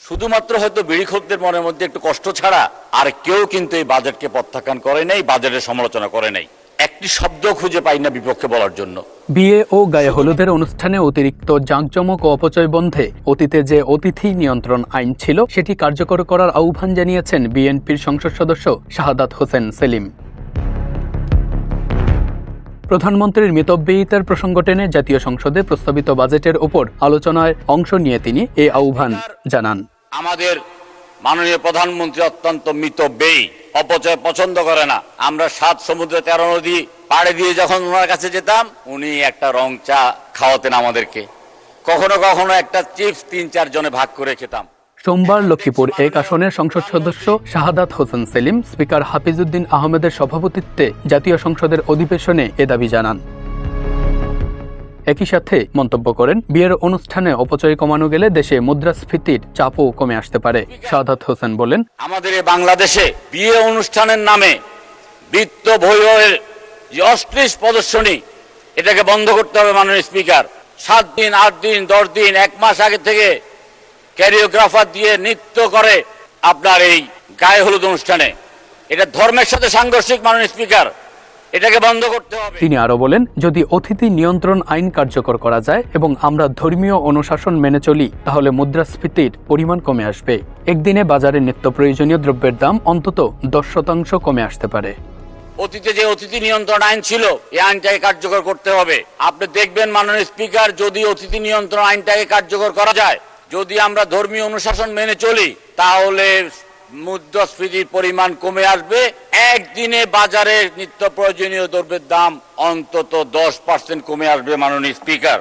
শুধুমাত্র হয়তো বিড়ি খোরদের মনের মধ্যে একটু কষ্ট ছাড়া আর কেউ কিন্তু এই বাজেটকে প্রত্যাখ্যান করে নাই, বাজেটের সমালোচনা করে নাই। একটি শব্দ খুঁজে পাই না বিপক্ষে বলার জন্য। বিয়ে ও গায়ে হলুদের অনুষ্ঠানে অতিরিক্ত জাঁকজমক ও অপচয় বন্ধে অতীতে যে অতিথি নিয়ন্ত্রণ আইন ছিল সেটি কার্যকর করার আহ্বান জানিয়েছেন বিএনপির সংসদ সদস্য শাহাদাত হোসেন সেলিম। প্রধানমন্ত্রীর মিতব্যয়িতার প্রসঙ্গ টেনে জাতীয় সংসদে প্রস্তাবিত বাজেটের উপর আলোচনায় অংশ নিয়ে তিনি এই আহ্বান জানান। আমাদের মাননীয় প্রধানমন্ত্রী অত্যন্ত মিতব্যয়ী, অপচয় পছন্দ করে না। আমরা 7 সমুদ্র 13 নদী পাড়ে দিয়ে যখন ওনার কাছে যেতাম, উনি একটা রং চা খাওয়াতেন আমাদেরকে। কখনো কখনো একটা চিপস 3-4 জনে ভাগ করে খেতাম। সোমবার লক্ষ্মীপুর 1 আসনের সংসদ সদস্য শাহাদাত হোসেন সেলিম স্পিকার হাফিজউদ্দিন আহমেদের সভাপতিত্বে জাতীয় সংসদের অধিবেশনে এ দাবি জানান। একই সাথে মন্তব্য করেন, বিয়ের অনুষ্ঠানে অপচয় কমানো গেলে দেশে মুদ্রাস্ফীতির চাপও কমে আসতে পারে। শাহাদাত হোসেন বলেন, আমাদের এই বাংলাদেশে বিয়ে অনুষ্ঠানের নামে বিত্ত বৈভবের যে অশ্লীল প্রদর্শনী, এটাকে বন্ধ করতে হবে মাননীয় স্পিকার। 7 দিন 8 দিন 10 দিন 1 মাস আগে থেকে ক্যারিওগ্রাফার দিয়ে নৃত্য করে আপনার এই গায়ে হলুদ অনুষ্ঠানে, এটা ধর্মের সাথে সাংঘর্ষিক মাননীয় স্পিকার, এটাকে বন্ধ করতে হবে। তিনি আরো বলেন, যদি অতিথি নিয়ন্ত্রণ আইন কার্যকর করা যায় এবং আমরা ধর্মীয় অনুশাসন মেনে চলি তাহলে মুদ্রাস্ফীতির পরিমাণ কমে আসবে। একদিনে বাজারে নিত্য প্রয়োজনীয় দ্রব্যের দাম অন্তত 10% কমে আসতে পারে। অতীতে যে অতিথি নিয়ন্ত্রণ আইন ছিল, এই আইনটাকে কার্যকর করতে হবে। আপনি দেখবেন মাননীয় স্পিকার, যদি অতিথি নিয়ন্ত্রণ আইনটাকে কার্যকর করা যায়, যদি আমরা ধর্মীয় অনুশাসন মেনে চলি, তাহলে মুদ্রাস্ফীতির পরিমাণ কমে আসবে। একদিনে বাজারে নিত্য প্রয়োজনীয় দ্রব্যের দাম অন্তত 10% কমে আসবে মাননীয় স্পিকার।